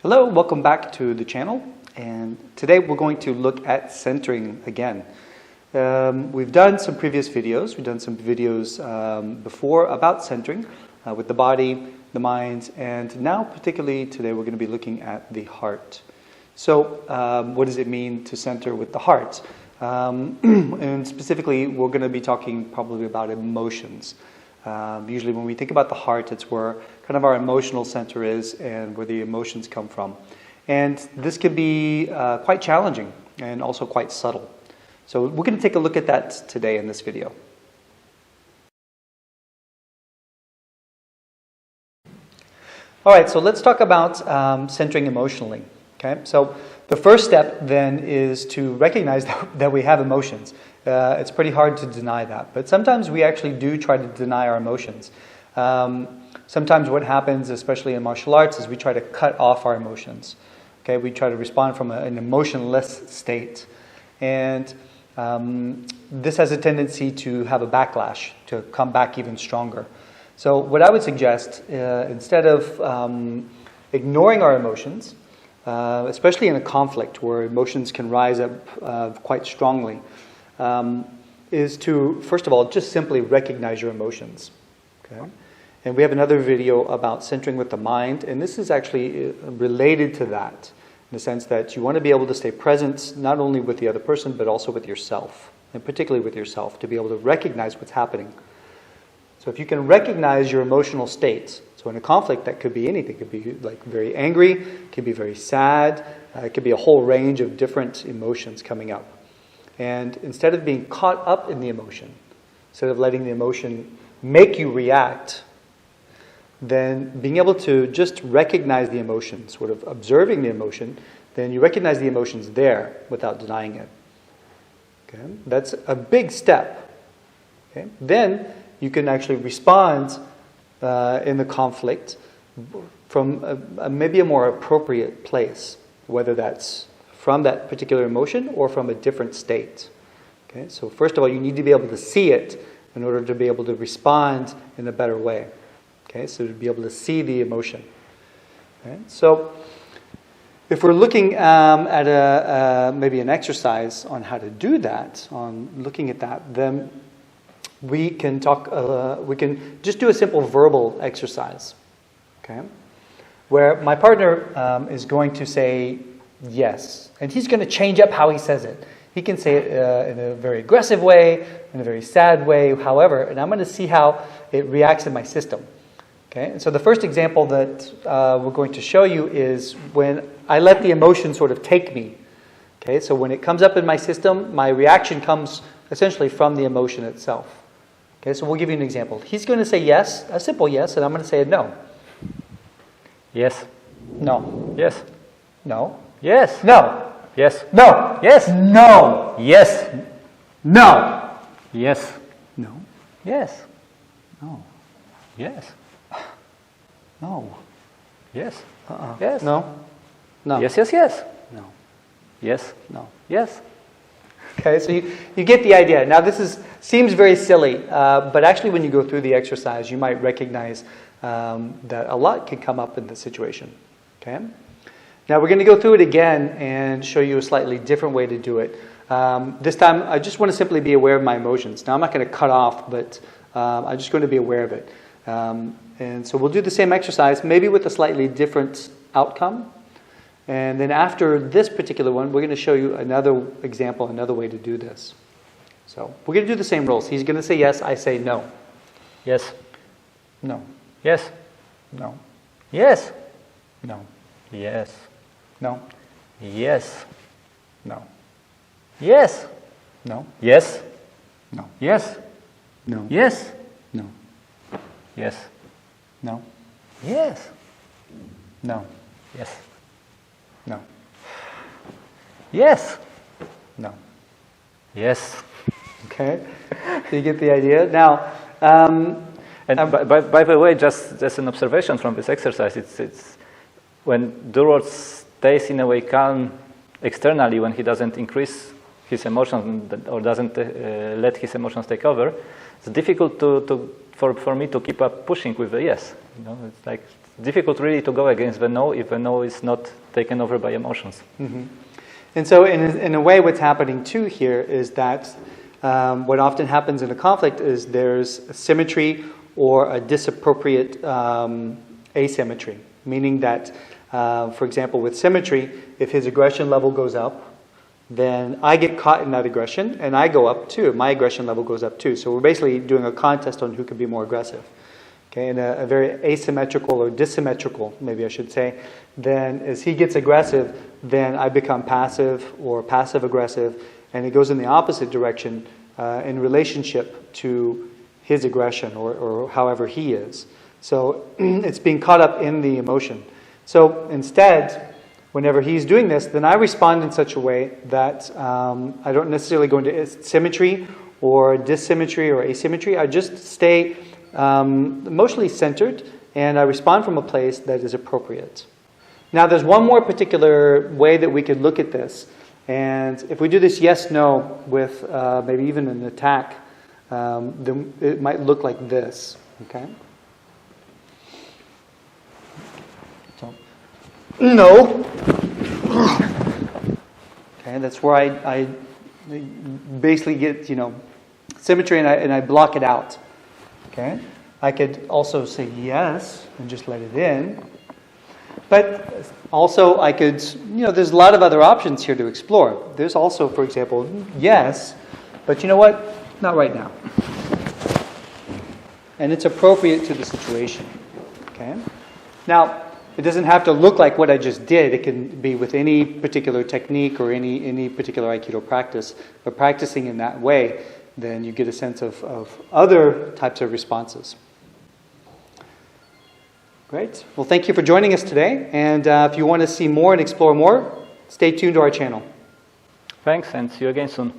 Hello, welcome back to the channel, and today we're going to look at centering again. We've done some previous videos, before about centering with the body, the mind, and now particularly today we're going to be looking at the heart. So what does it mean to center with the heart? And specifically we're going to be talking probably about emotions. Usually when we think about the heart, it's where kind of our emotional center is and where the emotions come from. And this can be quite challenging and also quite subtle. So we're going to take a look at that today in this video. All right, so let's talk about centering emotionally. Okay, so the first step then is to recognize that we have emotions. It's pretty hard to deny that, but sometimes we actually do try to deny our emotions. Sometimes what happens, especially in martial arts, is we try to cut off our emotions. Okay, we try to respond from an emotionless state, and this has a tendency to have a backlash, to come back even stronger. So what I would suggest, instead of ignoring our emotions, especially in a conflict where emotions can rise up quite strongly, is to, first of all, just simply recognize your emotions. Okay? And we have another video about centering with the mind, and this is actually related to that, in the sense that you want to be able to stay present not only with the other person, but also with yourself, and particularly with yourself, to be able to recognize what's happening. So if you can recognize your emotional states, so in a conflict that could be anything, it could be like very angry, it could be very sad, it could be a whole range of different emotions coming up. And instead of being caught up in the emotion, instead of letting the emotion make you react, then being able to just recognize the emotion, sort of observing the emotion, then you recognize the emotions there without denying it. Okay? That's a big step. Okay? Then you can actually respond in the conflict from maybe a more appropriate place, whether that's from that particular emotion or from a different state. Okay? So first of all, you need to be able to see it in order to be able to respond in a better way. Okay? So to be able to see the emotion. Okay? So if we're looking at maybe an exercise on how to do that, on looking at that, then we can just do a simple verbal exercise. Okay? Where my partner is going to say yes, and he's going to change up how he says it. He can say it in a very aggressive way, in a very sad way, however, and I'm going to see how it reacts in my system. Okay, and so the first example that we're going to show you is when I let the emotion sort of take me. Okay, so when it comes up in my system, my reaction comes essentially from the emotion itself. Okay, so we'll give you an example. He's going to say yes, a simple yes, and I'm going to say a no. Yes. No. Yes. No. Yes. No. Yes. No. Yes. No. Yes. No. Yes. No. Yes. No. Yes. No. Yes. Yes. No. No. Yes, yes, yes. No. Yes. No. Yes. Okay, so you get the idea. Now this seems very silly, but actually when you go through the exercise, you might recognize that a lot can come up in this situation. Okay. Now we're going to go through it again and show you a slightly different way to do it. This time I just want to simply be aware of my emotions. Now I'm not going to cut off, but I'm just going to be aware of it. And so we'll do the same exercise, maybe with a slightly different outcome. And then after this particular one, we're going to show you another example, another way to do this. So we're going to do the same rules. He's going to say yes, I say no. Yes. No. Yes. No. Yes. No. Yes. No. Yes. No. Yes. No. Yes. No. Yes. No. Yes. No. Yes. No. Yes. No. Yes. No. Yes. No. Yes. Okay? So you get the idea? Now, and by the way, just as an observation from this exercise, it's when Durward stays in a way calm externally, when he doesn't increase his emotions or doesn't let his emotions take over, it's difficult to for me to keep up pushing with the yes. You know, it's like difficult really to go against the no if the no is not taken over by emotions. Mm-hmm. And so in a way what's happening too here is that what often happens in a conflict is there's a symmetry or a disappropriate asymmetry, meaning that, for example, with symmetry, if his aggression level goes up, then I get caught in that aggression and I go up too. My aggression level goes up too. So we're basically doing a contest on who can be more aggressive. Okay, and a very asymmetrical or dissymmetrical, maybe I should say, then as he gets aggressive, then I become passive or passive-aggressive, and it goes in the opposite direction in relationship to his aggression or however he is. So it's being caught up in the emotion. So instead, whenever he's doing this, then I respond in such a way that I don't necessarily go into symmetry or dissymmetry or asymmetry. I just stay emotionally centered, and I respond from a place that is appropriate. Now, there's one more particular way that we could look at this, and if we do this yes-no with maybe even an attack, then it might look like this. Okay. So, no. Okay, that's where I basically get symmetry, and I block it out. Okay, I could also say yes and just let it in. But also I could, there's a lot of other options here to explore. There's also, for example, yes, but you know what? Not right now. And it's appropriate to the situation. Okay? Now, it doesn't have to look like what I just did. It can be with any particular technique or any particular Aikido practice. But practicing in that way, then you get a sense of other types of responses. Great. Well, thank you for joining us today. And if you want to see more and explore more, stay tuned to our channel. Thanks, and see you again soon.